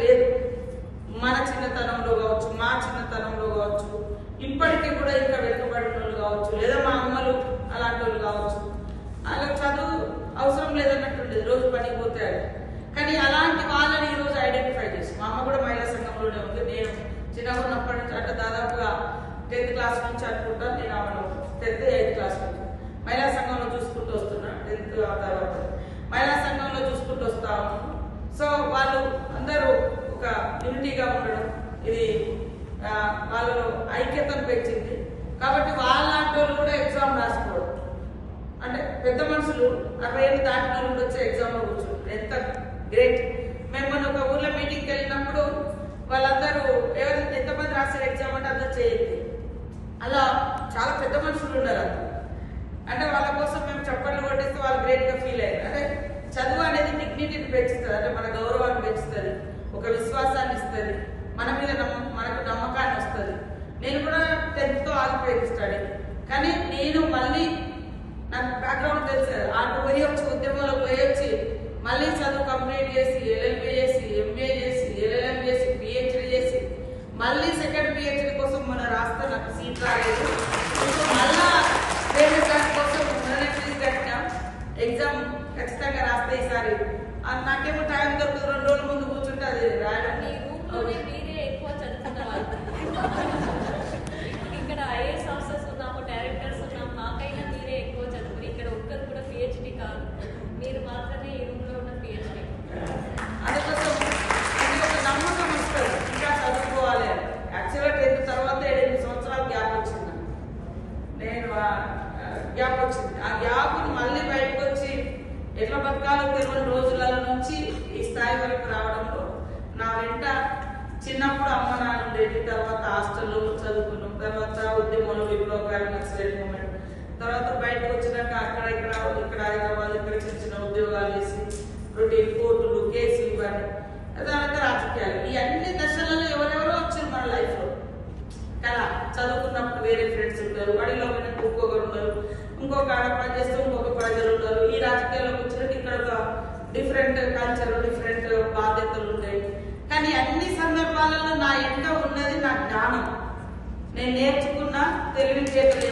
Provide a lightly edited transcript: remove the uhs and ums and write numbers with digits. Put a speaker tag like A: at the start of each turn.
A: లేదు. మన చిన్నతనంలో కావచ్చు, మా చిన్నతనంలో కావచ్చు, ఇప్పటికీ కూడా ఇంకా వెనుకబడిన వాళ్ళు కావచ్చు, లేదా మా అమ్మలు అలాంటి వాళ్ళు కావచ్చు, అలా చదువు అవసరం లేదన్నట్టుండేది, రోజు పనికి పోతాడు. కానీ అలాంటి వాళ్ళని ఈరోజు ఐడెంటిఫై చేసి, మా అమ్మ కూడా మహిళా సంఘంలోనే ఉంది. నేను చిన్నగా ఉన్నప్పటి నుంచి అంటే దాదాపుగా 10th క్లాస్ నుంచి అనుకుంటాను, నేను ఆమెను 10th 8th క్లాస్ నుంచి మహిళా సంఘంలో చూసుకుంటూ వస్తున్నాను. 10th ఆ తర్వాత మహిళా సంఘంలో చూసుకుంటూ వస్తా ఉన్నాను. సో వాళ్ళు అందరూ ఒక యూనిటీగా ఉండడం, ఇది వాళ్ళలో ఐక్యతను పెంచింది. కాబట్టి వాళ్ళంటి వాళ్ళు కూడా ఎగ్జామ్ రాసుకోవడం, అంటే పెద్ద మనుషులు 60 ఏళ్ళు దాటిన వాళ్ళు వచ్చే ఎగ్జామ్లో కూర్చుంటారు, ఎంత గ్రేట్. మేము మన ఒక ఊర్లో మీటింగ్కి వెళ్ళినప్పుడు వాళ్ళందరూ ఎవరైతే ఎంతమంది రాశారు ఎగ్జామ్ అంటే అందరూ చేయండి, అలా చాలా పెద్ద మనుషులు ఉన్నారు. అంటే వాళ్ళ కోసం మేము చప్పట్లు కొట్టేస్తే వాళ్ళు గ్రేట్గా ఫీల్ అయ్యారు. అంటే చదువు అనేది డిగ్నిటీని పెంచుతుంది, అంటే మన గౌరవాన్ని పెంచుతుంది, ఒక విశ్వాసాన్ని ఇస్తుంది, మన మీద మనకు నమ్మకాన్ని వస్తుంది. నేను కూడా 10th ఆగిపోయింది స్టడీ, కానీ నేను మళ్ళీ నాకు బ్యాక్గ్రౌండ్ తెలుసు, అటు పోయి వచ్చి ఉద్యమంలో పోయి వచ్చి మళ్ళీ చదువు కంప్లీట్ చేసి ఎల్ఎల్బి చేసి ఎంఏ చేసి ఎల్ఎల్ఎం చేసి పిహెచ్డి చేసి మళ్ళీ సెకండ్ పిహెచ్డి కోసం మన రాస్తే నాకు సీట్ రాలేదు. మళ్ళా వేరే దాని కోసం ఫీజు కట్టినాం, ఎగ్జామ్ ఖచ్చితంగా రాస్తే ఈసారి. నాకేమో టైం దొరుకుతుంది, 2 రోజుల ముందు కూర్చుంటే అది రాయడం.
B: ఎక్కువ చదువుతున్నారు ఇక్కడ ఐఏఎస్ ఆఫీసర్స్ ఉన్నాము, డైరెక్టర్స్ ఉన్నాము, మాకైనా మీరే ఎక్కువ చదువుకుని ఇక్కడ ఒక్కరు కూడా పిహెచ్డి కాదు, మీరు మాత్రమే ఈ రూమ్లో ఉన్న పిహెచ్డి.
A: అందుకోసం ఒక నమ్మకం వస్తుంది, ఇంకా చదువుకోవాలి. యాక్చువల్గా 10th తర్వాత 7 సంవత్సరాలు గ్యాప్ వచ్చింది, నేను గ్యాప్ వచ్చింది. ఆ గ్యాప్ని మళ్ళీ బయటకు వచ్చి ఎట్లా బతకాలో తెలియని రోజుల నుంచి ఈ స్థాయి వరకు రావడంలో నా వెంట చిన్నప్పుడు అమ్మ నాన్న ఉండేది, తర్వాత హాస్టల్లో చదువుకున్నాం, తర్వాత ఉద్యమంలో విప్లవకారులు నక్సలైట్ మూమెంట్, తర్వాత బయటకు వచ్చినాక అక్కడ ఇక్కడ హైదరాబాద్ ఇక్కడ చిన్న చిన్న ఉద్యోగాలు చేసి రొటీన్ కోర్టులు కేసులు ఇవన్నీ, తర్వాత రాజకీయాలు, ఈ అన్ని దశలలో ఎవరెవరో వచ్చారు మన లైఫ్లో కదా. చదువుకున్నప్పుడు వేరే ఫ్రెండ్స్ ఉంటారు, వాడిలో ఇంకొకరు ఉన్నారు, ఇంకొక ఆడ పని చేస్తూ ఇంకొక ప్రజలు ఉన్నారు. ఈ రాజకీయాల్లోకి వచ్చినట్టు ఇక్కడ ఒక డిఫరెంట్ కల్చర్, డిఫరెంట్ బాధ్యతలు ఉంటాయి. కానీ అన్ని సందర్భాలలో నా ఎంట ఉన్నది నా జ్ఞానం, నేను నేర్చుకున్న తెలివితేటలు